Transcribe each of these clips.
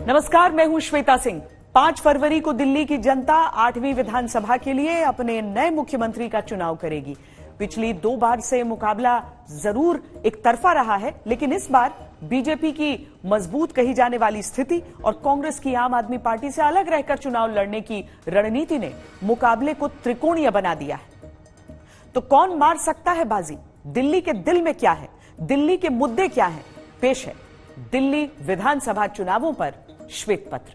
नमस्कार, मैं हूं श्वेता सिंह। 5 फरवरी को दिल्ली की जनता 8वीं विधानसभा के लिए अपने नए मुख्यमंत्री का चुनाव करेगी। पिछली 2 बार से मुकाबला जरूर एक तरफा रहा है, लेकिन इस बार बीजेपी की मजबूत कही जाने वाली स्थिति और कांग्रेस की आम आदमी पार्टी से अलग रहकर चुनाव लड़ने की रणनीति ने मुकाबले को त्रिकोणीय बना दिया है। तो कौन मार सकता है बाजी? दिल्ली के दिल में क्या है? दिल्ली के मुद्दे क्या हैं? पेश है दिल्ली विधानसभा चुनावों पर श्वेत पत्र।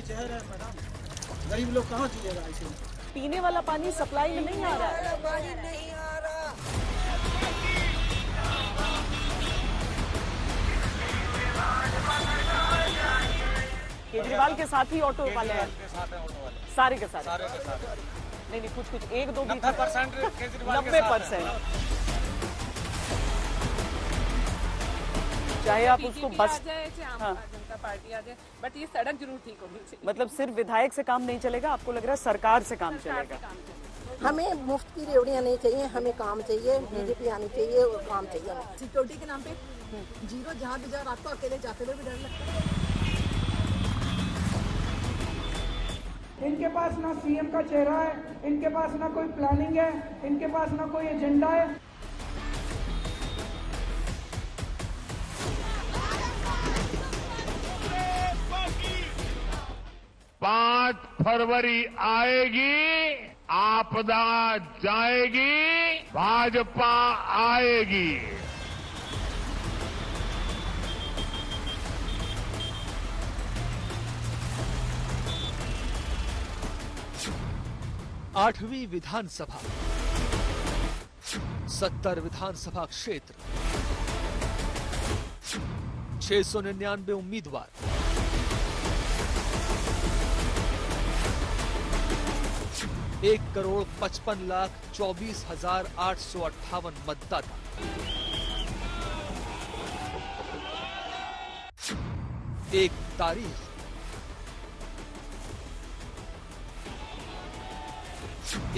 जहर है मैडम, गरीब लोग कहाँ जिएगा ऐसे? पीने वाला पानी सप्लाई में नहीं आ रहा है। पानी नहीं आ रहा। केजरीवाल के साथ ही ऑटो वाले हैं, सारे के सारे। नहीं, कुछ 1-2 भी 90%। चाहे आप उसको बस जनता पार्टी आ जाए, बट ये सड़क जरूर ठीक होनी चाहिए। मतलब सिर्फ विधायक से काम नहीं चलेगा, आपको लग रहा है सरकार से काम चलेगा? हमें मुफ्त की रेवड़ियां नहीं चाहिए, हमें काम चाहिए। बीजेपी आनी चाहिए और काम चाहिए हमें। सिक्योरिटी के नाम पे जीरो जहाँ भी जा, रात को अकेले जाते हुए भी डर लगता है। इनके पास ना सीएम का चेहरा है, इनके पास ना कोई प्लानिंग है, इनके पास ना कोई एजेंडा है। 5 फरवरी आएगी, आपदा जाएगी, भाजपा आएगी। आठवीं विधानसभा, 70 विधानसभा क्षेत्र, 699 उम्मीदवार, 1,55,24,858 मतदाता। एक तारीख,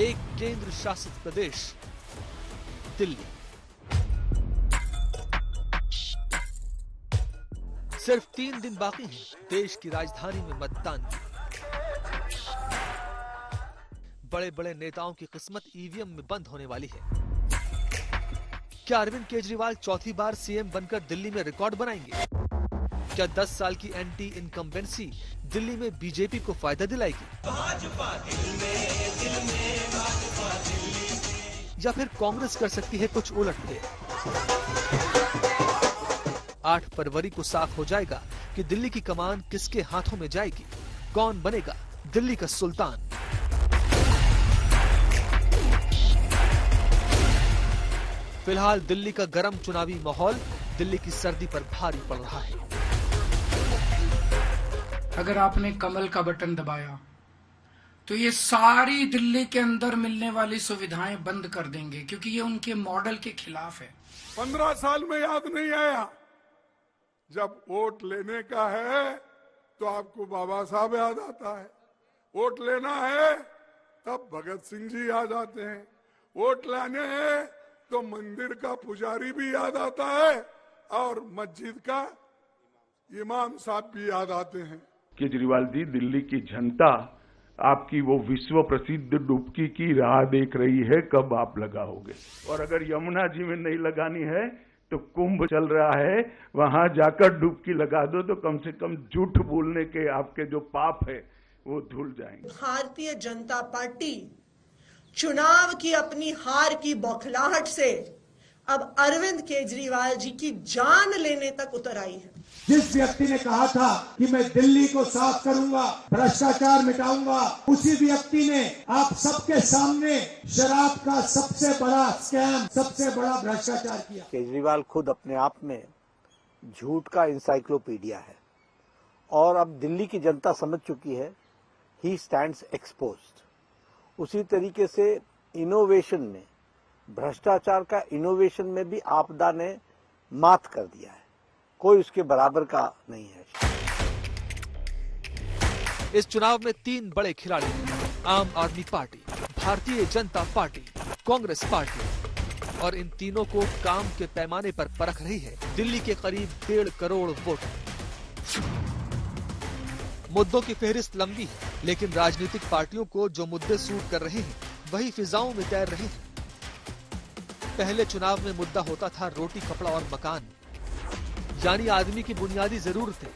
एक केंद्र शासित प्रदेश दिल्ली। सिर्फ 3 दिन बाकी हैं देश की राजधानी में मतदान की। बड़े बड़े नेताओं की किस्मत ईवीएम में बंद होने वाली है। क्या अरविंद केजरीवाल चौथी बार सीएम बनकर दिल्ली में रिकॉर्ड बनाएंगे? क्या 10 साल की एंटी इनकम्बेंसी दिल्ली में बीजेपी को फायदा दिलाएगी? या फिर कांग्रेस कर सकती है कुछ उलटफेर? 8 फरवरी को साफ हो जाएगा कि दिल्ली की कमान किसके हाथों में जाएगी, कौन बनेगा दिल्ली का सुल्तान। फिलहाल दिल्ली का गर्म चुनावी माहौल दिल्ली की सर्दी पर भारी पड़ रहा है। अगर आपने कमल का बटन दबाया तो ये सारी दिल्ली के अंदर मिलने वाली सुविधाएं बंद कर देंगे, क्योंकि ये उनके मॉडल के खिलाफ है। 15 साल में याद नहीं आया। जब वोट लेने का है तो आपको बाबा साहब याद आता है, वोट लेना है तब भगत सिंह जी याद आते हैं, वोट लाने हैं तो मंदिर का पुजारी भी याद आता है और मस्जिद का इमाम साहब भी याद आते हैं। केजरीवाल जी, दिल्ली की जनता आपकी वो विश्व प्रसिद्ध डुबकी की राह देख रही है, कब आप लगाओगे? और अगर यमुना जी में नहीं लगानी है तो कुंभ चल रहा है, वहां जाकर डुबकी लगा दो तो कम से कम झूठ बोलने के आपके जो पाप है वो धुल जाएंगे। भारतीय जनता पार्टी चुनाव की अपनी हार की बौखलाहट से अब अरविंद केजरीवाल जी की जान लेने तक उतर आई है। जिस व्यक्ति ने कहा था कि मैं दिल्ली को साफ करूंगा, भ्रष्टाचार मिटाऊंगा, उसी व्यक्ति ने आप सबके सामने शराब का सबसे बड़ा स्कैम, सबसे बड़ा भ्रष्टाचार किया। केजरीवाल खुद अपने आप में झूठ का इंसाइक्लोपीडिया है और अब दिल्ली की जनता समझ चुकी है, ही स्टैंड्स एक्सपोज्ड। उसी तरीके से इनोवेशन में, भ्रष्टाचार का इनोवेशन में भी आपदा ने मात कर दिया है। कोई उसके बराबर का नहीं है। इस चुनाव में 3 बड़े खिलाड़ी हैं। आम आदमी party, Bharatiya Janata party, Congress party. और इन तीनों को काम के पैमाने पर परख रही है दिल्ली के करीब 1.5 करोड़ वोट। मुद्दों की फहरिस्त लंबी है, लेकिन राजनीतिक पार्टियों को जो मुद्दे सूट कर रहे हैं वही फिजाओं में तैर रहे हैं। पहले चुनाव में मुद्दा होता था रोटी, कपड़ा और मकान, यानी आदमी की बुनियादी जरूरतें।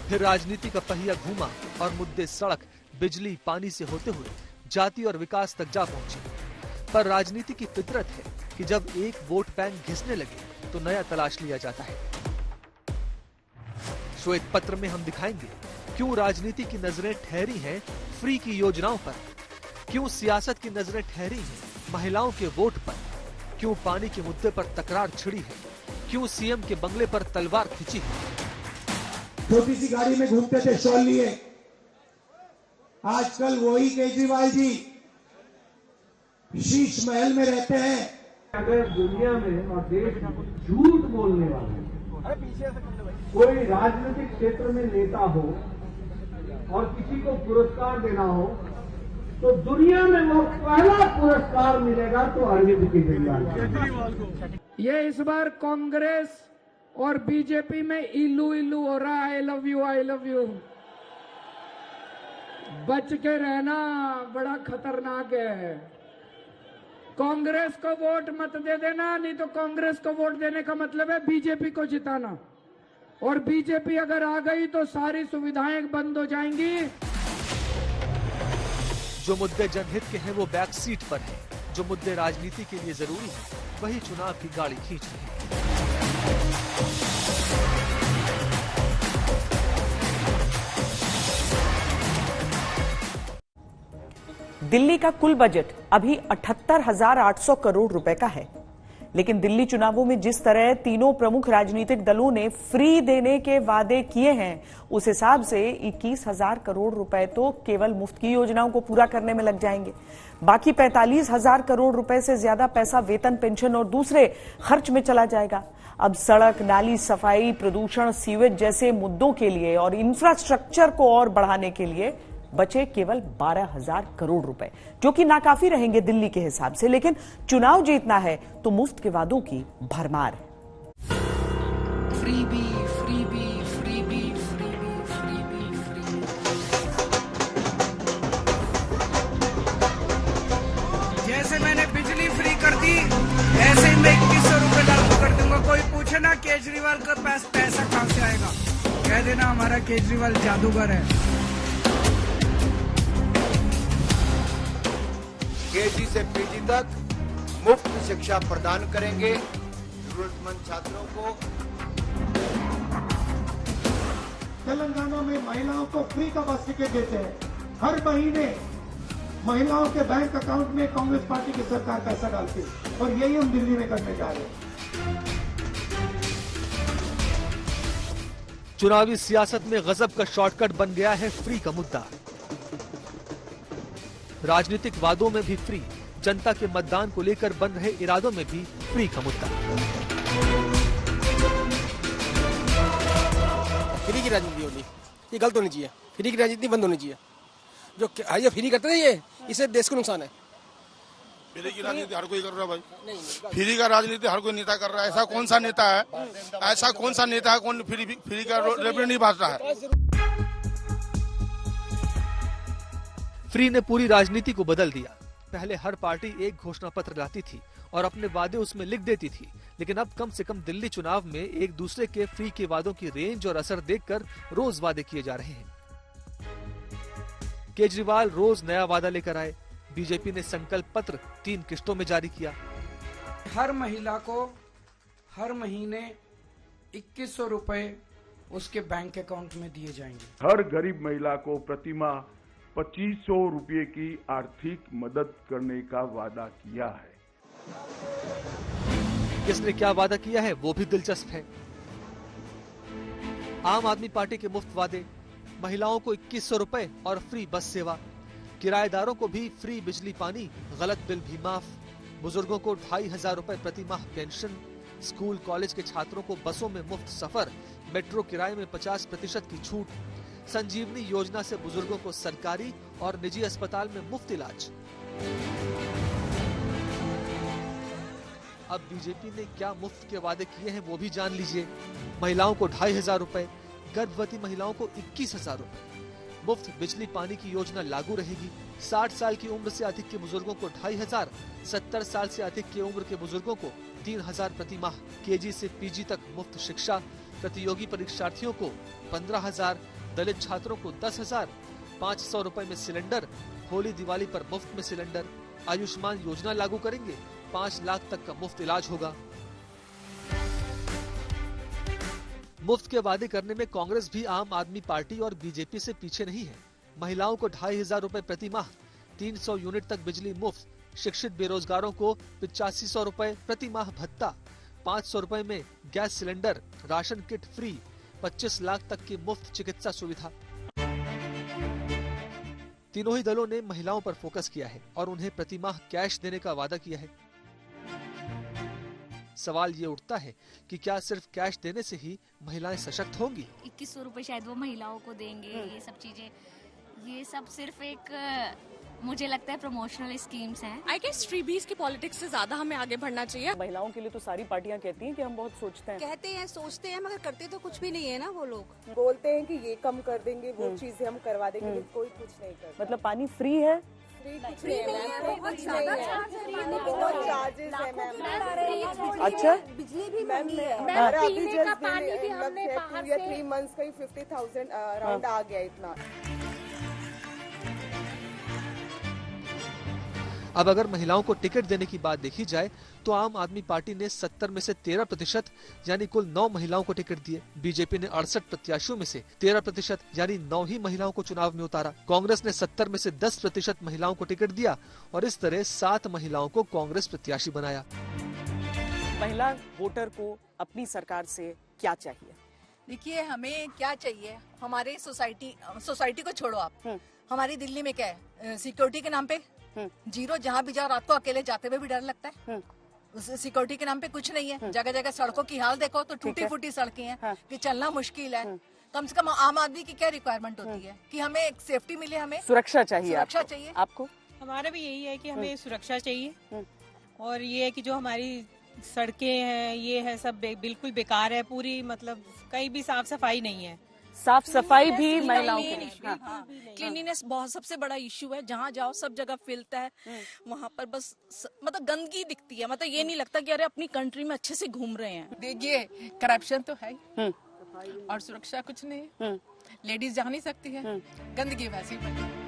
फिर राजनीति का पहिया घूमा और मुद्दे सड़क, बिजली, पानी से होते हुए जाति और विकास तक जा पहुंचे। पर राजनीति की फितरत है कि जब एक वोट बैंक घिसने लगे तो नया तलाश लिया जाता है। श्वेत पत्र में हम दिखाएंगे क्यों राजनीति की नजरें ठहरी हैं फ्री की योजनाओं पर, क्यों सियासत की नजरें ठहरी हैं महिलाओं के वोट पर, क्यों पानी के मुद्दे पर तकरार छिड़ी है, क्यों सीएम के बंगले पर तलवार खिंची है। छोटी सी गाड़ी में घूमते थे शॉल लिए, आजकल वही केजरीवाल जी शीश महल में रहते हैं। अगर दुनिया में और देश में झूठ बोलने वाले कोई राजनीतिक क्षेत्र में नेता हो और किसी को पुरस्कार देना हो तो दुनिया में वो पहला पुरस्कार मिलेगा तो अरविंद केजरीवाल को। ये इस बार कांग्रेस और बीजेपी में इल्लू इल्लू हो रहा है। I love you. बच के रहना, बड़ा खतरनाक है। कांग्रेस को वोट मत दे देना, नहीं तो कांग्रेस को वोट देने का मतलब है बीजेपी को जिताना। और बीजेपी अगर आ गई तो सारी सुविधाएं बंद हो जाएंगी। जो मुद्दे जनहित के हैं वो बैक सीट पर हैं, जो मुद्दे राजनीति के लिए जरूरी हैं वही चुनाव की गाड़ी खींच रहे हैं। दिल्ली का कुल बजट अभी 78,800 करोड़ रुपए का है, लेकिन दिल्ली चुनावों में जिस तरह तीनों प्रमुख राजनीतिक दलों ने फ्री देने के वादे किए हैं, उस हिसाब से 21,000 करोड़ रुपए तो केवल मुफ्त की योजनाओं को पूरा करने में लग जाएंगे। बाकी 45,000 करोड़ रुपए से ज्यादा पैसा वेतन, पेंशन और दूसरे खर्च में चला जाएगा। अब सड़क, नाली सफाई, प्रदूषण, सीवेज जैसे मुद्दों के लिए और इंफ्रास्ट्रक्चर को और बढ़ाने के लिए बचे केवल 12,000 करोड़ रुपए, जो कि नाकाफी रहेंगे दिल्ली के हिसाब से। लेकिन चुनाव जीतना है तो मुफ्त के वादों की भरमार। Freebie, freebie, freebie, freebie, freebie, freebie. जैसे मैंने बिजली फ्री कर दी, ऐसे ही मैं 2100 रुपए लागू कर दूंगा। कोई पूछे ना केजरीवाल का पैसा कहां से आएगा, कह देना हमारा केजरीवाल जादूगर है। केजी से पीजी तक मुफ्त शिक्षा प्रदान करेंगे जरूरतमंद छात्रों को। तेलंगाना में महिलाओं को फ्री का बस टिकट देते हैं। हर महीने महिलाओं के बैंक अकाउंट में कांग्रेस पार्टी की सरकार पैसा डालती है और यही हम दिल्ली में करने जा रहे हैं। चुनावी सियासत में गजब का शॉर्टकट बन गया है फ्री का मुद्दा। राजनीतिक वादों में भी फ्री, जनता के मतदान को लेकर बन रहे इरादों में भी फ्री का मुद्दा। फ्री की राजनीति होनी ये गलत होनी चाहिए। फ्री की राजनीति बंद होनी चाहिए। जो ये फ्री करते हैं ये, इससे देश को नुकसान है। फ्री की राजनीति हर कोई कर रहा है भाई। फ्री का राजनीति हर कोई नेता कर रहा है। ऐसा कौन सा नेता है, ऐसा कौन सा नेता है कौन फ्री का रेवेन्यू नहीं बांट रहा है। फ्री ने पूरी राजनीति को बदल दिया। पहले हर पार्टी एक घोषणा पत्र लाती थी और अपने वादे उसमें लिख देती थी, लेकिन अब कम से कम दिल्ली चुनाव में एक दूसरे के फ्री के वादों की रेंज और असर देखकर रोज वादे किए जा रहे हैं। केजरीवाल रोज नया वादा लेकर आए। बीजेपी ने संकल्प पत्र 3 किस्तों में जारी किया। हर महिला को हर महीने 2100 रुपए उसके बैंक अकाउंट में दिए जाएंगे। हर गरीब महिला को प्रतिमाह 2500 रुपये की आर्थिक मदद करने का वादा किया है। किसने क्या वादा किया है वो भी दिलचस्प है। आम आदमी पार्टी के मुफ्त वादे, महिलाओं को 2100 रुपए और फ्री बस सेवा, किराएदारों को भी फ्री बिजली पानी, गलत बिल भी माफ, बुजुर्गों को 2500 रुपए प्रति माह पेंशन, स्कूल कॉलेज के छात्रों को बसों में मुफ्त सफर, मेट्रो किराए में 50% की छूट, संजीवनी योजना से बुजुर्गों को सरकारी और निजी अस्पताल में मुफ्त इलाज। अब बीजेपी ने क्या मुफ्त के वादे किए हैं वो भी जान लीजिए। महिलाओं को 2500 रुपए, गर्भवती महिलाओं को 21,000 रुपए, मुफ्त बिजली पानी की योजना लागू रहेगी। 60 साल की उम्र से अधिक के बुजुर्गों को 2500, 70 साल से अधिक की उम्र के बुजुर्गों को 3000 प्रति माह, केजी से पीजी तक मुफ्त शिक्षा, प्रतियोगी परीक्षार्थियों को 15,000, दलित छात्रों को 10,000, 500 रुपए में सिलेंडर, होली दिवाली पर मुफ्त में सिलेंडर, आयुष्मान योजना लागू करेंगे, 5 लाख तक का मुफ्त इलाज होगा। मुफ्त के वादे करने में कांग्रेस भी आम आदमी पार्टी और बीजेपी से पीछे नहीं है। महिलाओं को 2500 रुपए प्रति माह, 300 यूनिट तक बिजली मुफ्त, शिक्षित बेरोजगारों को 8500 रुपए प्रति माह भत्ता, 500 रुपए में gas cylinder, ration kit free, 25 lakh तक की मुफ्त चिकित्सा सुविधा। तीनों ही दलों ने महिलाओं पर फोकस किया है और उन्हें प्रति माह कैश देने का वादा किया है। सवाल ये उठता है कि क्या सिर्फ कैश देने से ही महिलाएं सशक्त होंगी? 2100 रुपए शायद वो महिलाओं को देंगे। ये सब चीजें, ये सब सिर्फ एक मुझे लगता है प्रमोशनल स्कीम्स हैं। आई गेस फ्रीबीज की पॉलिटिक्स से ज्यादा हमें आगे बढ़ना चाहिए। महिलाओं के लिए तो सारी पार्टियां कहती हैं कि हम बहुत सोचते हैं, कहते हैं, सोचते हैं, मगर करते तो कुछ भी नहीं है ना। वो लोग बोलते हैं कि ये कम कर देंगे, वो चीजें हम करवा देंगे, कोई कुछ नहीं करता। मतलब पानी फ्री है? फ्री नहीं है, बहुत चार्जेस है मैम। अच्छा, बिजली भी महंगी है। हमारा अभी जस्ट 2 या 3 मंथ्स का ही 50,000 अराउंड आ गया इतना। अब अगर महिलाओं को टिकट देने की बात देखी जाए तो आम आदमी पार्टी ने 70 में से 13% यानी कुल 9 महिलाओं को टिकट दिए। बीजेपी ने 68 प्रत्याशियों में से 13% यानी 9 ही महिलाओं को चुनाव में उतारा। कांग्रेस ने 70 में से 10% महिलाओं को टिकट दिया और इस तरह 7 महिलाओं को कांग्रेस प्रत्याशी बनाया। महिला वोटर को अपनी सरकार से क्या चाहिए? देखिए, हमें क्या चाहिए, हमारे सोसाइटी को छोड़ो आप, हमारी दिल्ली में क्या है, सिक्योरिटी के नाम पे जीरो, जहाँ भी जाओ रात को अकेले जाते हुए भी डर लगता है। सिक्योरिटी के नाम पे कुछ नहीं है। जगह जगह सड़कों की हाल देखो तो टूटी फूटी सड़कें हैं कि चलना मुश्किल है। कम से कम आम आदमी की क्या रिक्वायरमेंट होती है कि हमें एक सेफ्टी मिले, हमें सुरक्षा चाहिए। सुरक्षा चाहिए आपको? हमारा भी यही है कि हमें सुरक्षा चाहिए और ये है कि जो हमारी सड़कें हैं ये है सब बिल्कुल बेकार है पूरी, मतलब कहीं भी साफ सफाई नहीं है। साफ सफाई भी महिलाओं के लिए, क्लीनिनेस बहुत सबसे बड़ा इश्यू है। जहाँ जाओ सब जगह फैलता है, वहाँ पर बस मतलब गंदगी दिखती है। मतलब ये नहीं लगता कि अरे अपनी कंट्री में अच्छे से घूम रहे हैं। देखिए, करप्शन तो है और सुरक्षा कुछ नहीं है। लेडीज जा नहीं सकती है, गंदगी वैसी बनी।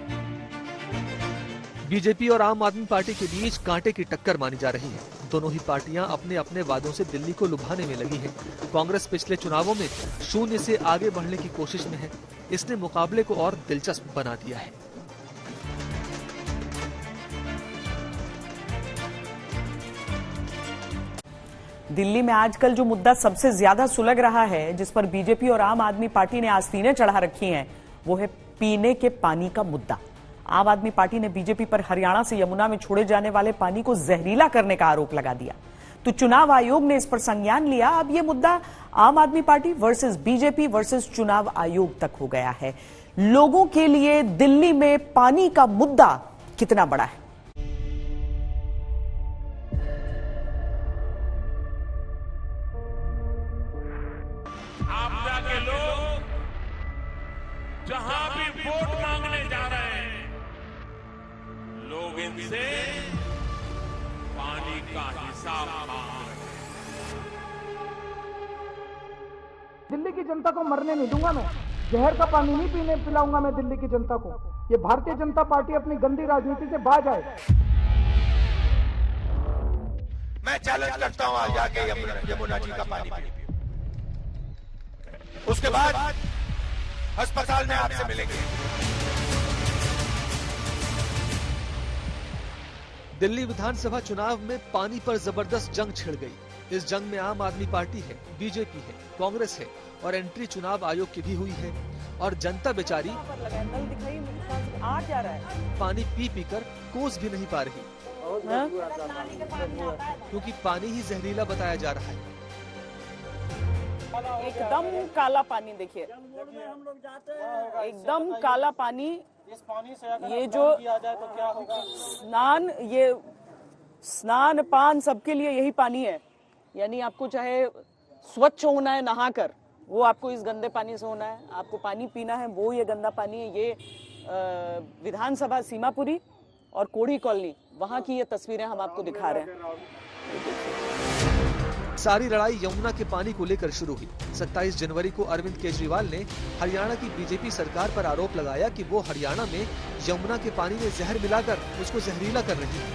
बीजेपी और आम आदमी पार्टी के बीच कांटे की टक्कर मानी जा रही है। दोनों ही पार्टियां अपने अपने वादों से दिल्ली को लुभाने में लगी है। कांग्रेस पिछले चुनावों में 0 से आगे बढ़ने की कोशिश में है। इसने मुकाबले को और दिलचस्प बना दिया है। दिल्ली में आजकल जो मुद्दा सबसे ज्यादा सुलग रहा है, जिस पर बीजेपी और आम आदमी पार्टी ने आस्तीनें चढ़ा रखी हैं, वो है पीने के पानी का मुद्दा। आम आदमी पार्टी ने बीजेपी पर हरियाणा से यमुना में छोड़े जाने वाले पानी को जहरीला करने का आरोप लगा दिया। तो चुनाव आयोग ने इस पर संज्ञान लिया। अब ये मुद्दा आम आदमी पार्टी वर्सेस बीजेपी वर्सेस चुनाव आयोग तक हो गया है। लोगों के लिए दिल्ली में पानी का मुद्दा कितना बड़ा है? आपदा के लोग जहां भी वोट मांगने जा रहे हैं, लोग इनसे पानी का हिसाब मांग रहे हैं। दिल्ली की जनता को मरने नहीं दूंगा मैं। जहर का पानी नहीं पीने पिलाऊंगा मैं दिल्ली की जनता को। ये भारतीय जनता पार्टी अपनी गंदी राजनीति से बाज आए। मैं चैलेंज करता हूं, आज जाके यमुना जी का पानी पी, उसके बाद अस्पताल में आपसे मिलेंगे। दिल्ली विधानसभा चुनाव में पानी पर जबरदस्त जंग छिड़ गई। इस जंग में आम आदमी पार्टी है, बीजेपी है, कांग्रेस है और एंट्री चुनाव आयोग की भी हुई है। और जनता बेचारी नल दिखाई आ क्या रहा है, पानी पी पी कर कोस भी नहीं पा रही, क्योंकि पानी ही जहरीला बताया जा रहा है। एकदम काला पानी, देखिए एकदम काला पानी। ये जो स्नान पान सबके लिए यही पानी है, यानी आपको चाहे स्वच्छ होना है नहाकर, वो आपको इस गंदे पानी से होना है, आपको पानी पीना है वो ये गंदा पानी है। ये विधानसभा सीमापुरी और कोड़ी कॉलोनी, वहां की ये तस्वीरें हम आपको दिखा रहे हैं। सारी लड़ाई यमुना के पानी को लेकर शुरू हुई। 27 जनवरी को अरविंद केजरीवाल ने हरियाणा की बीजेपी सरकार पर आरोप लगाया कि वो हरियाणा में यमुना के पानी में जहर मिलाकर उसको जहरीला कर रही है।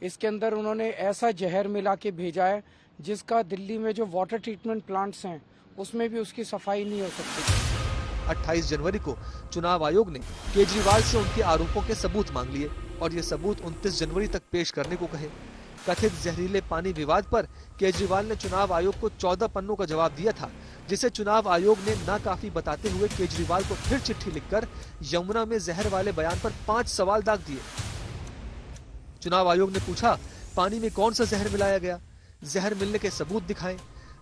इसके अंदर उन्होंने ऐसा जहर मिला के भेजा है जिसका दिल्ली में जो वाटर ट्रीटमेंट प्लांट्स हैं उसमें भी उसकी सफाई नहीं हो सकती। 28 जनवरी को चुनाव आयोग ने केजरीवाल से उनके आरोपों के सबूत मांग लिए और ये सबूत 29 जनवरी तक पेश करने को कहे। कथित जहरीले पानी विवाद पर केजरीवाल ने चुनाव आयोग को 14 पन्नों का जवाब दिया था, जिसे चुनाव आयोग ने नाकाफी बताते हुए केजरीवाल को फिर चिट्ठी लिखकर यमुना में जहर वाले बयान पर 5 सवाल दाग दिए। चुनाव आयोग ने पूछा, पानी में कौन सा जहर मिलाया गया, जहर मिलने के सबूत दिखाएं,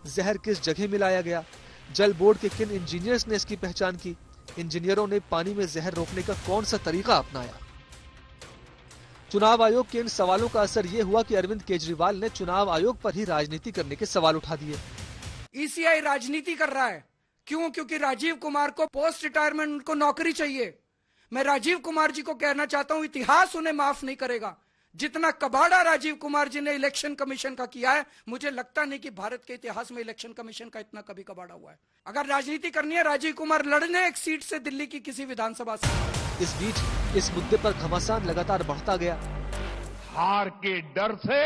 जहर किस जगह मिलाया गया, जल बोर्ड के किन इंजीनियर्स ने इसकी पहचान की, इंजीनियरों ने पानी में जहर रोकने का कौन सा तरीका अपनाया। चुनाव आयोग के इन सवालों का असर ये हुआ कि अरविंद केजरीवाल ने चुनाव आयोग पर ही राजनीति करने के सवाल उठा दिए। ईसीआई राजनीति कर रहा है, क्यों? क्योंकि राजीव कुमार को पोस्ट रिटायरमेंट उनको नौकरी चाहिए। मैं राजीव कुमार जी को कहना चाहता हूं, इतिहास उन्हें माफ नहीं करेगा। जितना कबाड़ा राजीव कुमार जी ने इलेक्शन कमीशन का किया है, मुझे लगता नहीं कि भारत के इतिहास में इलेक्शन कमीशन का इतना कभी कबाड़ा हुआ है। अगर राजनीति करनी है, राजीव कुमार लड़ने एक सीट से दिल्ली की किसी विधानसभा से। इस बीच इस मुद्दे पर घमासान लगातार बढ़ता गया। हार के डर से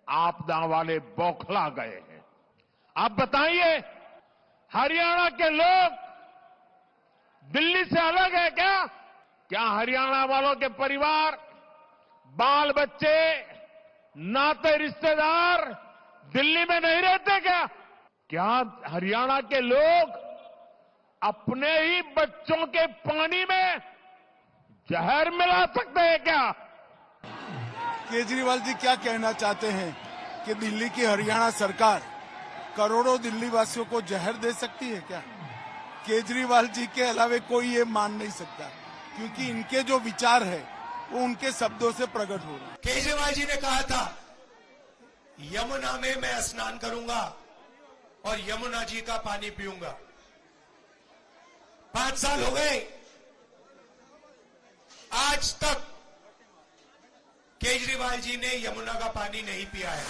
आपदा वाले बौखला गए हैं। आप बताइए, हरियाणा के लोग दिल्ली से अलग है क्या? क्या हरियाणा वालों के परिवार, बाल बच्चे, नाते रिश्तेदार दिल्ली में नहीं रहते क्या? क्या हरियाणा के लोग अपने ही बच्चों के पानी में जहर मिला सकते हैं क्या? केजरीवाल जी क्या कहना चाहते हैं कि दिल्ली की हरियाणा सरकार करोड़ों दिल्ली वासियों को जहर दे सकती है क्या? केजरीवाल जी के अलावा कोई ये मान नहीं सकता, क्योंकि इनके जो विचार है वो उनके शब्दों से प्रकट हो रहा है। केजरीवाल जी ने कहा था, यमुना में मैं स्नान करूंगा और यमुना जी का पानी पीऊंगा। 5 साल हो गए, आज तक केजरीवाल जी ने यमुना का पानी नहीं पिया है।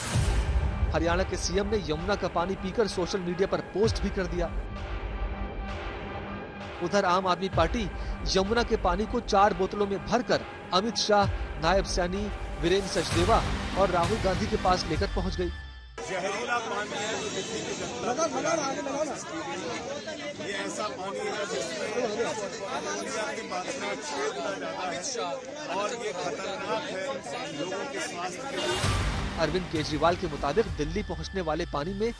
हरियाणा के सीएम ने यमुना का पानी पीकर सोशल मीडिया पर पोस्ट भी कर दिया। उधर आम आदमी पार्टी यमुना के पानी को 4 बोतलों में भरकर अमित शाह, नायब सैनी, वीरेंद्र सचदेवा और राहुल गांधी के पास लेकर पहुंच गई। जहरीला पानी है जो दिल्ली की जनता, ये ऐसा पानी है जिसमें अमोनिया की मात्रा 6 गुना ज्यादा है और ये खतरनाक है लोगों के स्वास्थ्य के लिए। अरविंद केजरीवाल के मुताबिक दिल्ली पहुंचने वाले पानी में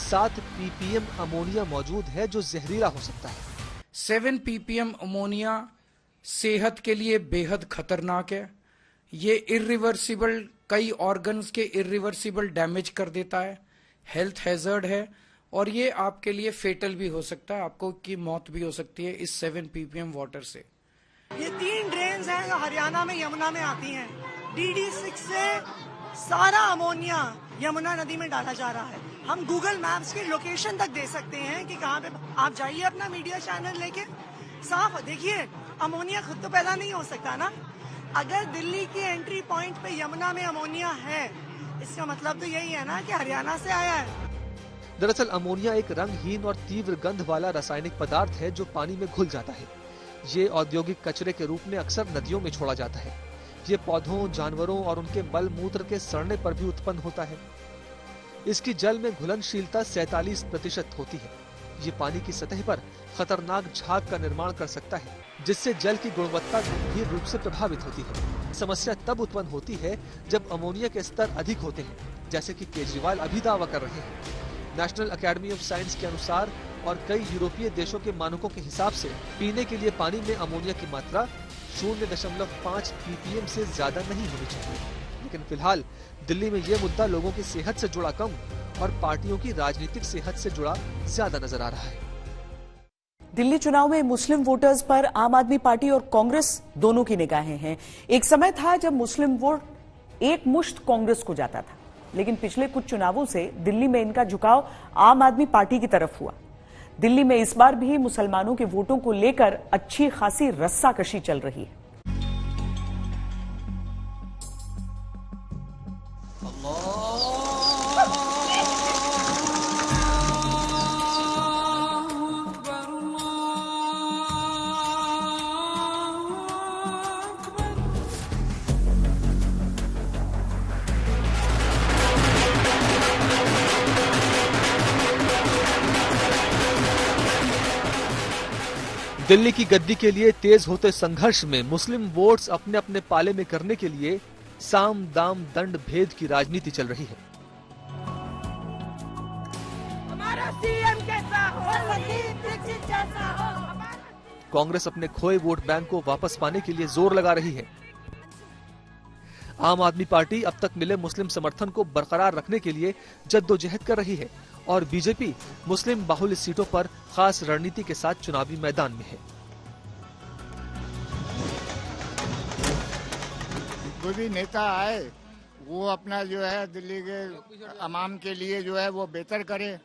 7 ppm अमोनिया मौजूद है, जो जहरीला हो सकता है। 7 ppm अमोनिया सेहत के लिए बेहद खतरनाक है। ये इरिवर्सिबल, कई ऑर्गन्स के इरिवर्सिबल डैमेज कर देता है, हेल्थ हैजर्ड है और ये आपके लिए फेटल भी हो सकता है, आपको की मौत भी हो सकती है इस 7 ppm वाटर से। ये 3 ड्रेन्स हैं जो हरियाणा में यमुना में आती हैं। DD6 से सारा अमोनिया यमुना नदी में डाला जा रहा है। हम गूगल मैप्स की लोकेशन तक दे सकते हैं कि कहाँ पे आप जाइए, अपना मीडिया चैनल लेके साफ देखिए। अमोनिया खुद तो पैदा नहीं हो सकता ना। अगर दिल्ली की एंट्री पॉइंट पे यमुना में अमोनिया है, इसका मतलब तो यही है ना कि हरियाणा से आया है। दरअसल अमोनिया एक रंगहीन और तीव्र गंध वाला रासायनिक पदार्थ है जो पानी में घुल जाता है। ये औद्योगिक कचरे के रूप में अक्सर नदियों में छोड़ा जाता है। ये पौधों, जानवरों और उनके मल मूत्र के सड़ने पर भी उत्पन्न होता है। इसकी जल में घुलनशीलता 47% होती है। ये पानी की सतह पर खतरनाक झाग का निर्माण कर सकता है, जिससे जल की गुणवत्ता गंभीर रूप से प्रभावित होती है। समस्या तब उत्पन्न होती है जब अमोनिया के स्तर अधिक होते हैं, जैसे कि केजरीवाल अभी दावा कर रहे हैं। नेशनल एकेडमी ऑफ साइंस के अनुसार और कई यूरोपीय देशों के मानकों के हिसाब से पीने के लिए पानी में अमोनिया की मात्रा 0.5 ppm से ज्यादा नहीं होनी चाहिए। लेकिन फिलहाल दिल्ली में ये मुद्दा लोगों की सेहत से जुड़ा कम और पार्टियों की राजनीतिक सेहत से जुड़ा ज्यादा नजर आ रहा है। दिल्ली चुनाव में मुस्लिम वोटर्स पर आम आदमी पार्टी और कांग्रेस दोनों की निगाहें हैं। एक समय था जब मुस्लिम वोट एक मुश्त कांग्रेस को जाता था, लेकिन पिछले कुछ चुनावों से दिल्ली में इनका झुकाव आम आदमी पार्टी की तरफ हुआ। दिल्ली में इस बार भी मुसलमानों के वोटों को लेकर अच्छी खासी रस्साकशी चल रही है। दिल्ली की गद्दी के लिए तेज होते संघर्ष में मुस्लिम वोट्स अपने अपने पाले में करने के लिए साम दाम दंड भेद की राजनीति चल रही है। हमारा सीएम कैसा हो, दीक्षित जैसा हो। कांग्रेस अपने खोए वोट बैंक को वापस पाने के लिए जोर लगा रही है। आम आदमी पार्टी अब तक मिले मुस्लिम समर्थन को बरकरार रखने के लिए जद्दोजहद कर रही है और बीजेपी मुस्लिम बाहुल्य सीटों पर खास रणनीति के साथ चुनावी मैदान में है। कोई भी नेता आए वो अपना जो है दिल्ली के अवाम के लिए जो है वो बेहतर करे।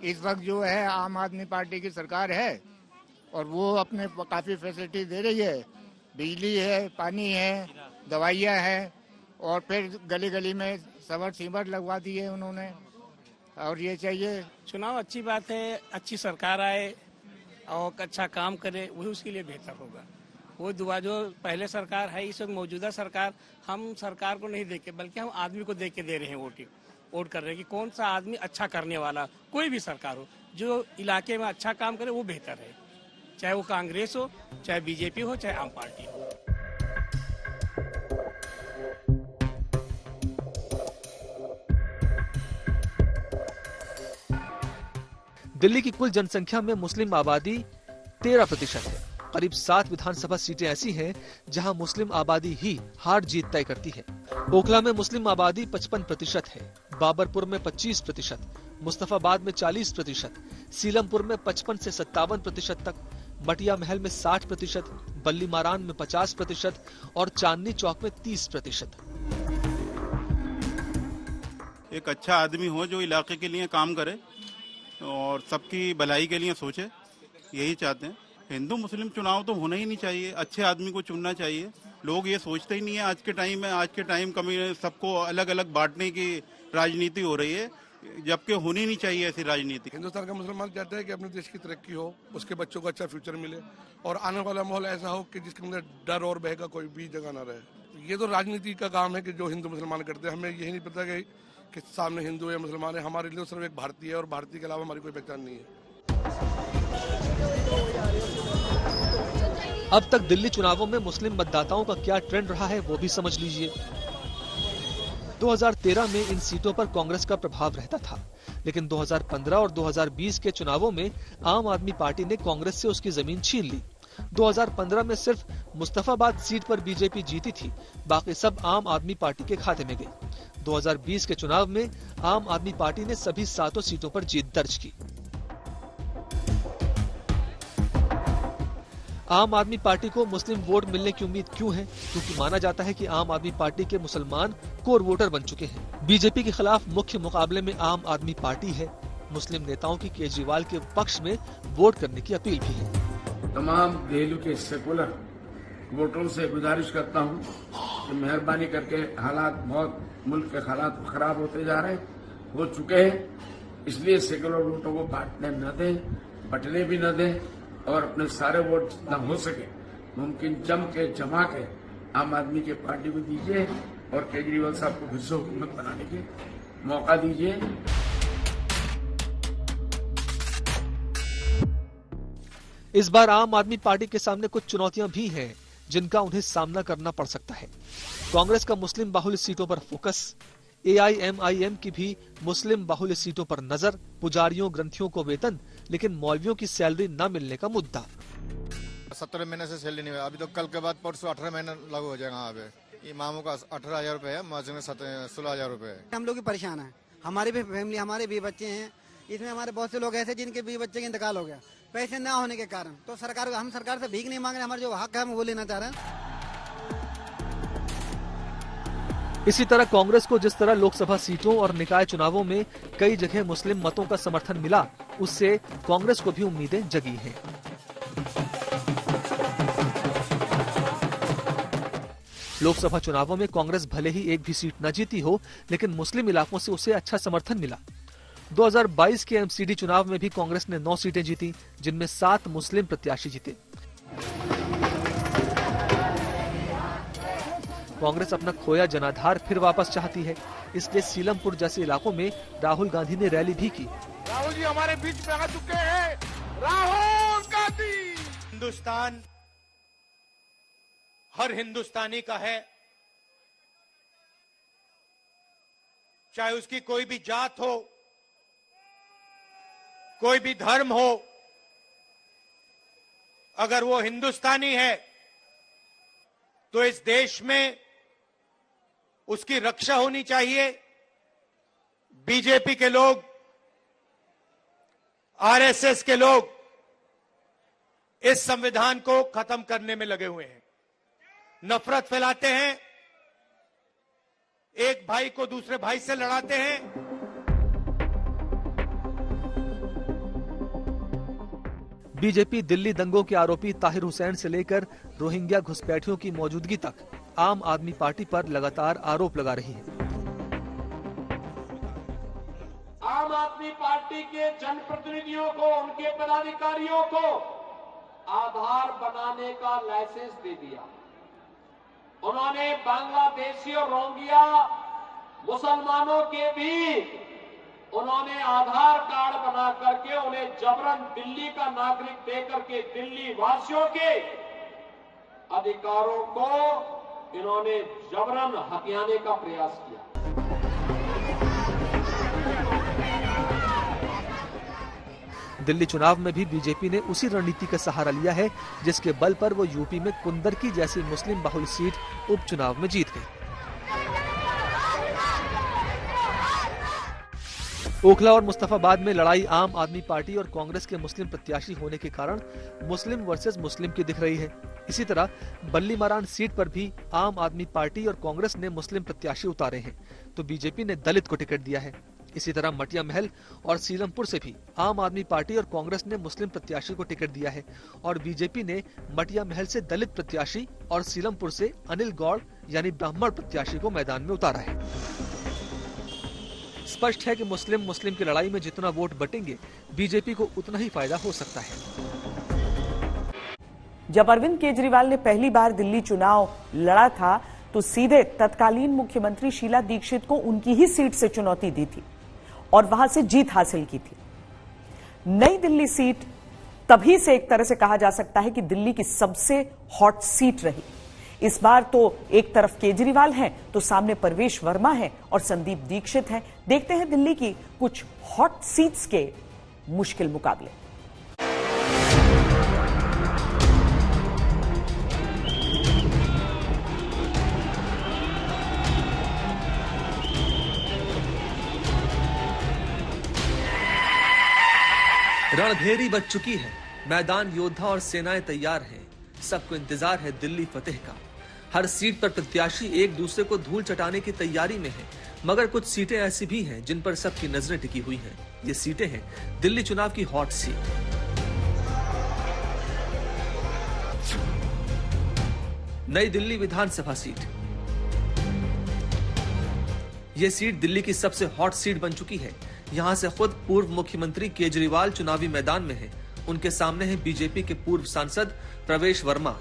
इस वक्त जो है आम आदमी पार्टी की सरकार है और वो अपने काफी फैसिलिटी दे रही है। बिजली है, पानी है, दवाइयाँ हैं और फिर गली गली में सवर सीवर लगवा दिए उन्होंने और ये चाहिए। चुनाव अच्छी बात है, अच्छी सरकार आए और अच्छा काम करे, वही उसके लिए बेहतर होगा। वो दुआ जो पहले सरकार है, इस वक्त मौजूदा सरकार, हम सरकार को नहीं देख के बल्कि हम आदमी को देख के दे रहे हैं वोट कर रहे हैं कि कौन सा आदमी अच्छा करने वाला, कोई भी सरकार हो जो इलाके में अच्छा काम करे वो बेहतर है, चाहे वो कांग्रेस हो, चाहे बीजेपी हो, चाहे आम पार्टी हो। दिल्ली की कुल जनसंख्या में मुस्लिम आबादी 13% है। करीब 7 विधानसभा सीटें ऐसी हैं जहां मुस्लिम आबादी ही हार जीत तय करती है। ओखला में मुस्लिम आबादी 55% है, बाबरपुर में 25%, मुस्तफाबाद में 40%, सीलमपुर में 55 से 57% तक, मटिया महल में 60%, बल्ली मारान में 50% और चांदनी चौक में 30%। एक अच्छा आदमी हो जो इलाके के लिए काम करे और सबकी भलाई के लिए सोचे, यही चाहते हैं। हिंदू मुस्लिम चुनाव तो होना ही नहीं चाहिए, अच्छे आदमी को चुनना चाहिए। लोग ये सोचते ही नहीं है आज के टाइम में। आज के टाइम सबको अलग अलग बांटने की राजनीति हो रही है, जबकि होनी नहीं चाहिए ऐसी राजनीति। हिंदुस्तान का मुसलमान चाहते हैं कि अपने देश की तरक्की हो, उसके बच्चों को अच्छा फ्यूचर मिले और आने वाला माहौल ऐसा हो कि जिसके अंदर डर और भय का कोई भी जगह न रहे। ये तो राजनीति का काम है कि जो हिंदू मुसलमान करते हैं। हमें यही नहीं पता कि सामने हिंदू या मुसलमान है, हमारे लिए सिर्फ एक भारतीय है और भारतीय के अलावा हमारी कोई पहचान नहीं है। अब तक दिल्ली चुनावों में मुस्लिम मतदाताओं का क्या ट्रेंड रहा है वो भी समझ लीजिए। 2013 में इन सीटों पर कांग्रेस का प्रभाव रहता था, लेकिन 2015 और 2020 के चुनावों में आम आदमी पार्टी ने कांग्रेस से उसकी जमीन छीन ली। 2015 में सिर्फ मुस्तफाबाद सीट पर बीजेपी जीती थी, बाकी सब आम आदमी पार्टी के खाते में गई। 2020 के चुनाव में आम आदमी पार्टी ने सभी 7 सीटों पर जीत दर्ज की। आम आदमी पार्टी को मुस्लिम वोट मिलने की उम्मीद क्यों है? क्योंकि माना जाता है कि आम आदमी पार्टी के मुसलमान कोर वोटर बन चुके हैं। बीजेपी के खिलाफ मुख्य मुकाबले में आम आदमी पार्टी है। मुस्लिम नेताओं की केजरीवाल के पक्ष में वोट करने की अपील भी है। तमाम दिल्ली के सेकुलर वोटरों से गुजारिश करता हूं कि मेहरबानी करके हालात बहुत मुल्क के हालात खराब होते जा रहे हो चुके हैं, इसलिए सेकुलर वोटों को बांटने न दें, बटने भी न दें और अपने सारे वोट जितना हो सके मुमकिन जमा के आम आदमी के पार्टी को दीजिए और केजरीवाल साहब को फिर से हुकूमत बनाने के मौका दीजिए। इस बार आम आदमी पार्टी के सामने कुछ चुनौतियां भी हैं जिनका उन्हें सामना करना पड़ सकता है। कांग्रेस का मुस्लिम बाहुल्य सीटों पर फोकस, AIMIM की भी मुस्लिम बाहुल्य सीटों पर नजर, पुजारियों ग्रंथियों को वेतन, लेकिन मौलवियों की सैलरी न मिलने का मुद्दा। 17 महीने से सैलरी नहीं हुआ, अभी तो कल के बाद परसों 18 महीने लागू हो जाएगा। यहाँ पे इमामों का 18,000 रुपए है, मुअज्जिन 16,000 रुपए है। हम लोग भी परेशान हैं, हमारी भी फैमिली, हमारे भी बच्चे हैं, इसमें हमारे बहुत से लोग ऐसे जिनके भी बच्चे का इंतकाल हो गया पैसे ना होने के कारण। तो हम सरकार से भीख नहीं मांग रहे, हमारे जो हक है हम वो लेना चाह रहे हैं। इसी तरह कांग्रेस को जिस तरह लोकसभा सीटों और निकाय चुनावों में कई जगह मुस्लिम मतों का समर्थन मिला, उससे कांग्रेस को भी उम्मीदें जगी हैं। लोकसभा चुनावों में कांग्रेस भले ही एक भी सीट न जीती हो, लेकिन मुस्लिम इलाकों से उसे अच्छा समर्थन मिला। 2022 के एमसीडी चुनाव में भी कांग्रेस ने 9 सीटें जीती, जिनमें 7 मुस्लिम प्रत्याशी जीते। कांग्रेस अपना खोया जनाधार फिर वापस चाहती है, इसलिए सीलमपुर जैसे इलाकों में राहुल गांधी ने रैली भी की। राहुल जी हमारे बीच में आ चुके हैं। राहुल गांधी। हिंदुस्तान हर हिंदुस्तानी का है, चाहे उसकी कोई भी जात हो, कोई भी धर्म हो। अगर वो हिंदुस्तानी है तो इस देश में उसकी रक्षा होनी चाहिए। बीजेपी के लोग, आरएसएस के लोग इस संविधान को खत्म करने में लगे हुए हैं, नफरत फैलाते हैं, एक भाई को दूसरे भाई से लड़ाते हैं। बीजेपी दिल्ली दंगों के आरोपी ताहिर हुसैन से लेकर रोहिंग्या घुसपैठियों की मौजूदगी तक आम आदमी पार्टी पर लगातार आरोप लगा रही है। आम आदमी पार्टी के जनप्रतिनिधियों को, उनके पदाधिकारियों को आधार बनाने का लाइसेंस दे दिया। उन्होंने बांग्लादेशी और रोहिंग्या मुसलमानों के भी उन्होंने आधार कार्ड बना करके उन्हें जबरन दिल्ली का नागरिक देकर के दिल्ली वासियों के अधिकारों को इन्होंने जबरन हथियाने का प्रयास किया। दिल्ली चुनाव में भी बीजेपी ने उसी रणनीति का सहारा लिया है, जिसके बल पर वो यूपी में कुंदरकी जैसी मुस्लिम बहुल सीट उपचुनाव में जीत गई। ओखला और मुस्तफाबाद में लड़ाई आम आदमी पार्टी और कांग्रेस के मुस्लिम प्रत्याशी होने के कारण मुस्लिम वर्सेस मुस्लिम की दिख रही है। इसी तरह बल्ली मारान सीट पर भी आम आदमी पार्टी और कांग्रेस ने मुस्लिम प्रत्याशी उतारे हैं, तो बीजेपी ने दलित को टिकट दिया है। इसी तरह मटिया महल और सीलमपुर से भी आम आदमी पार्टी और कांग्रेस ने मुस्लिम प्रत्याशी को टिकट दिया है, और बीजेपी ने मटिया महल से दलित प्रत्याशी और सीलमपुर से अनिल गौड़ यानी ब्राह्मण प्रत्याशी को मैदान में उतारा है। स्पष्ट है कि मुस्लिम की लड़ाई में जितना वोट बटेंगे, बीजेपी को उतना ही फायदा हो सकता है। जब अरविंद केजरीवाल ने पहली बार दिल्ली चुनाव लड़ा था, तो सीधे तत्कालीन मुख्यमंत्री शीला दीक्षित को उनकी ही सीट से चुनौती दी थी और वहां से जीत हासिल की थी। नई दिल्ली सीट तभी से एक तरह से कहा जा सकता है कि दिल्ली की सबसे हॉट सीट रही। इस बार तो एक तरफ केजरीवाल हैं, तो सामने परवेश वर्मा है और संदीप दीक्षित हैं। देखते हैं दिल्ली की कुछ हॉट सीट्स के मुश्किल मुकाबले। रणभेरी बज चुकी है, मैदान योद्धा और सेनाएं तैयार हैं। सबको इंतजार है दिल्ली फतेह का। हर सीट पर प्रत्याशी एक दूसरे को धूल चटाने की तैयारी में है, मगर कुछ सीटें ऐसी भी हैं जिन पर सबकी नजरें टिकी हुई हैं। ये सीटें हैं दिल्ली चुनाव की हॉट सीट। नई दिल्ली विधानसभा सीट। ये सीट दिल्ली की सबसे हॉट सीट बन चुकी है। यहां से खुद पूर्व मुख्यमंत्री केजरीवाल चुनावी मैदान में हैं। उनके सामने है बीजेपी के पूर्व सांसद प्रवेश वर्मा।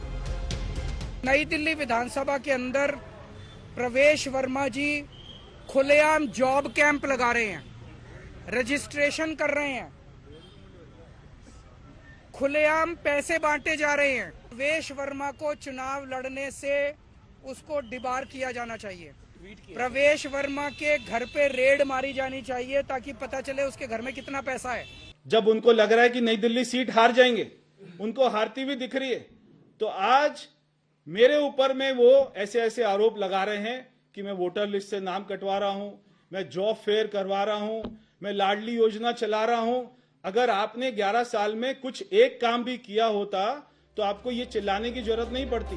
नई दिल्ली विधानसभा के अंदर प्रवेश वर्मा जी खुलेआम जॉब कैंप लगा रहे हैं, रजिस्ट्रेशन कर रहे हैं, खुलेआम पैसे बांटे जा रहे हैं। प्रवेश वर्मा को चुनाव लड़ने से उसको डिबार किया जाना चाहिए। प्रवेश वर्मा के घर पे रेड मारी जानी चाहिए ताकि पता चले उसके घर में कितना पैसा है। जब उनको लग रहा है कि नई दिल्ली सीट हार जाएंगे, उनको हारती हुई दिख रही है, तो आज मेरे ऊपर में वो ऐसे ऐसे आरोप लगा रहे हैं कि मैं वोटर लिस्ट से नाम कटवा रहा हूं, मैं जॉब फेयर करवा रहा हूं, मैं लाडली योजना चला रहा हूं। अगर आपने 11 साल में कुछ एक काम भी किया होता तो आपको ये चिल्लाने की जरूरत नहीं पड़ती।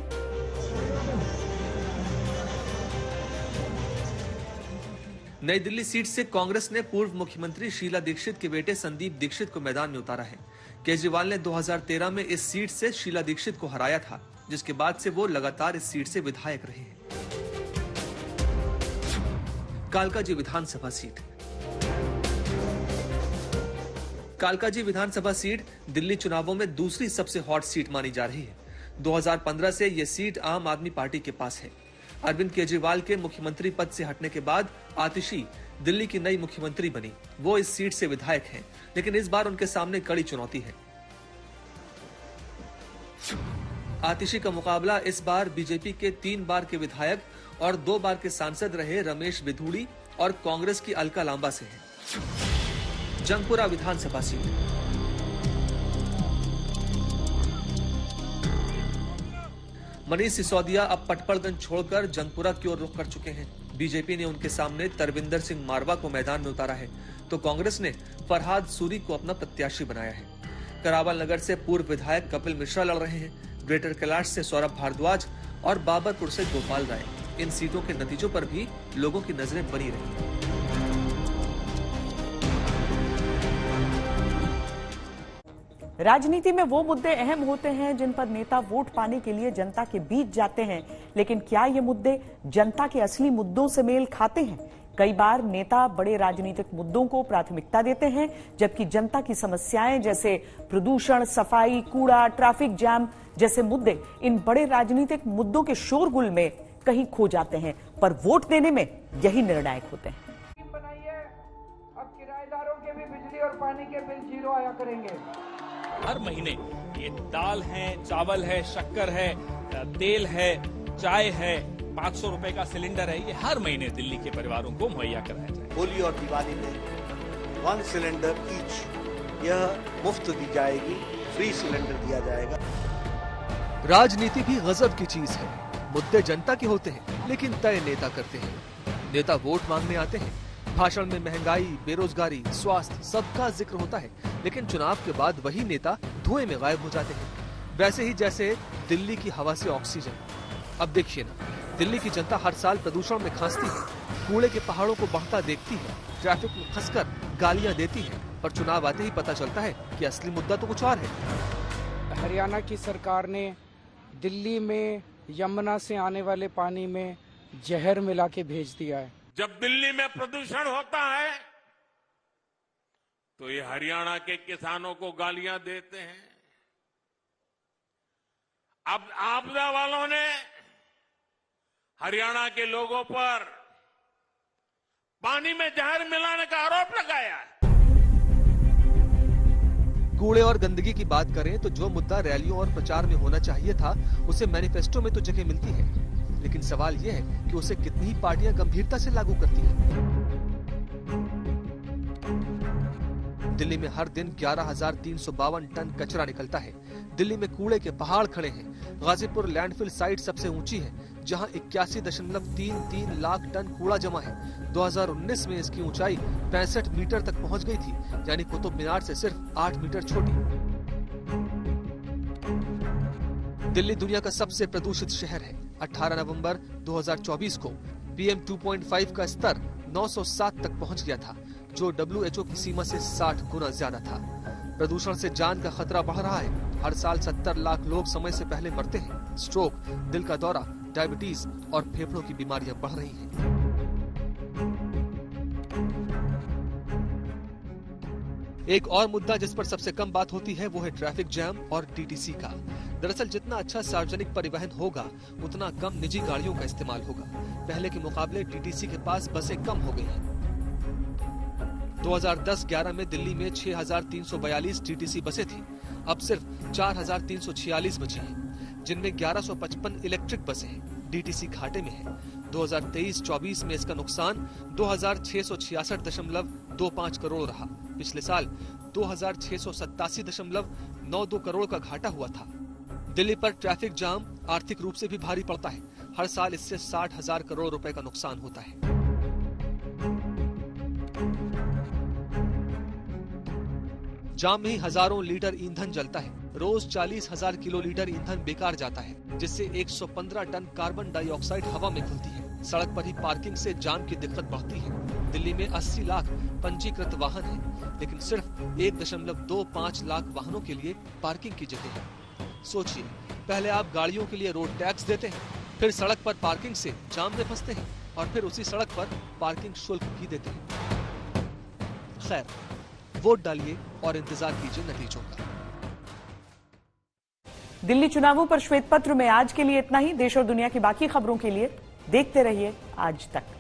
नई दिल्ली सीट से कांग्रेस ने पूर्व मुख्यमंत्री शीला दीक्षित के बेटे संदीप दीक्षित को मैदान में उतारा है। केजरीवाल ने 2013 में इस सीट से शीला दीक्षित को हराया था, जिसके बाद से वो लगातार इस सीट से विधायक रहे हैं। कालकाजी विधानसभा सीट। कालकाजी विधानसभा सीट दिल्ली चुनावों में दूसरी सबसे हॉट सीट मानी जा रही है। 2015 से यह सीट आम आदमी पार्टी के पास है। अरविंद केजरीवाल के मुख्यमंत्री पद से हटने के बाद आतिशी दिल्ली की नई मुख्यमंत्री बनी। वो इस सीट से विधायक हैं, लेकिन इस बार उनके सामने कड़ी चुनौती है। आतिशी का मुकाबला इस बार बीजेपी के 3 बार के विधायक और 2 बार के सांसद रहे रमेश बिधूड़ी और कांग्रेस की अलका लांबा से है। जंगपुरा विधानसभा सीट। मनीष सिसोदिया अब पटपड़गंज छोड़कर जंगपुरा की ओर रुख कर चुके हैं। बीजेपी ने उनके सामने तरविंदर सिंह मारवा को मैदान में उतारा है, तो कांग्रेस ने फरहाद सूरी को अपना प्रत्याशी बनाया है। करावल नगर से पूर्व विधायक कपिल मिश्रा लड़ रहे हैं। ग्रेटर कैलाश से सौरभ भारद्वाज और बाबरपुर से गोपाल राय। इन सीटों के नतीजों पर भी लोगों की नजरें बनी रही। राजनीति में वो मुद्दे अहम होते हैं जिन पर नेता वोट पाने के लिए जनता के बीच जाते हैं, लेकिन क्या ये मुद्दे जनता के असली मुद्दों से मेल खाते हैं? कई बार नेता बड़े राजनीतिक मुद्दों को प्राथमिकता देते हैं, जबकि जनता की समस्याएं जैसे प्रदूषण, सफाई, कूड़ा, ट्रैफिक जाम जैसे मुद्दे इन बड़े राजनीतिक मुद्दों के शोरगुल में कहीं खो जाते हैं, पर वोट देने में यही निर्णायक होते हैं। अब किराएदारों के भी बिजली और पानी के बिल 0 आया करेंगे। हर महीने ये दाल है, चावल है, शक्कर है, तेल है, चाय है, 500 रुपए का सिलेंडर है, ये हर महीने दिल्ली के परिवारों को मुहैया कराया जाए। होली और दिवाली में 1 सिलेंडर ईच यह मुफ्त दी जाएगी, फ्री सिलेंडर दिया जाएगा। राजनीति भी गजब की चीज है। मुद्दे जनता के होते हैं, लेकिन तय नेता करते हैं। नेता वोट मांगने आते हैं, भाषण में महंगाई, बेरोजगारी, स्वास्थ्य सबका जिक्र होता है, लेकिन चुनाव के बाद वही नेता धुएं में गायब हो जाते हैं। वैसे ही जैसे दिल्ली की हवा से ऑक्सीजन। अब देखिए ना, दिल्ली की जनता हर साल प्रदूषण में खांसती है, कूड़े के पहाड़ों को बढ़ता देखती है, ट्रैफिक में फंसकर गालियां देती है, पर चुनाव आते ही पता चलता है कि असली मुद्दा तो कुछ और है। हरियाणा की सरकार ने दिल्ली में यमुना से आने वाले पानी में जहर मिला के भेज दिया है। जब दिल्ली में प्रदूषण होता है तो ये हरियाणा के किसानों को गालियां देते हैं। अब आपदा वालों ने हरियाणा के लोगों पर पानी में जहर मिलाने का आरोप लगाया है। कूड़े और गंदगी की बात करें तो जो मुद्दा रैलियों और प्रचार में होना चाहिए था, उसे मैनिफेस्टो में तो जगह मिलती है, लेकिन सवाल यह है कि उसे कितनी ही पार्टियां गंभीरता से लागू करती हैं। दिल्ली में हर दिन 11,352 टन कचरा निकलता है। दिल्ली में कूड़े के पहाड़ खड़े हैं। गाजीपुर लैंडफिल साइट सबसे ऊंची है, जहां 81.33 लाख टन कूड़ा जमा है। 2019 में इसकी ऊंचाई 65 मीटर तक पहुंच गई थी, यानी कुतुब मीनार से सिर्फ 8 मीटर छोटी। दिल्ली दुनिया का सबसे प्रदूषित शहर है। 18 नवंबर 2024 को PM 2.5 का स्तर 907 तक पहुंच गया था, जो WHO की सीमा से 60 गुना ज्यादा था। प्रदूषण से जान का खतरा बढ़ रहा है। हर साल 70 लाख लोग समय से पहले मरते हैं। स्ट्रोक, दिल का दौरा, डायबिटीज और फेफड़ों की बीमारियां बढ़ रही हैं। एक और मुद्दा जिस पर सबसे कम बात होती है वो है ट्रैफिक जैम और DTC का। दरअसल जितना अच्छा सार्वजनिक परिवहन होगा, उतना कम निजी गाड़ियों का इस्तेमाल होगा। पहले के मुकाबले DTC के पास बसें कम हो गई हैं। 2010-11 में दिल्ली में 6,342 DTC बसें थी, अब सिर्फ 4,346 बची हैं, जिनमें 1,155 इलेक्ट्रिक बसें हैं। DTC घाटे में है। 2023-24 में इसका नुकसान 2,666.25 करोड़ रहा। पिछले साल 2687.92 करोड़ का घाटा हुआ था। दिल्ली पर ट्रैफिक जाम आर्थिक रूप से भी भारी पड़ता है। हर साल इससे 60,000 करोड़ रुपए का नुकसान होता है। जाम में ही हजारों लीटर ईंधन जलता है। रोज 40,000 किलोलीटर ईंधन बेकार जाता है, जिससे 115 टन कार्बन डाइऑक्साइड हवा में घुलती है। सड़क पर ही पार्किंग से जाम की दिक्कत बढ़ती है। दिल्ली में 80 लाख पंजीकृत वाहन हैं, लेकिन सिर्फ 1.25 लाख वाहनों के लिए पार्किंग की जगह है। सोचिए, पहले आप गाड़ियों के लिए रोड टैक्स देते हैं, फिर सड़क पर पार्किंग से जाम में फंसते हैं और फिर उसी सड़क पर पार्किंग शुल्क भी देते हैं। खैर, वोट डालिए और इंतजार कीजिए नतीजों का। दिल्ली चुनावों पर श्वेत पत्र में आज के लिए इतना ही। देश और दुनिया की बाकी खबरों के लिए देखते रहिए आज तक।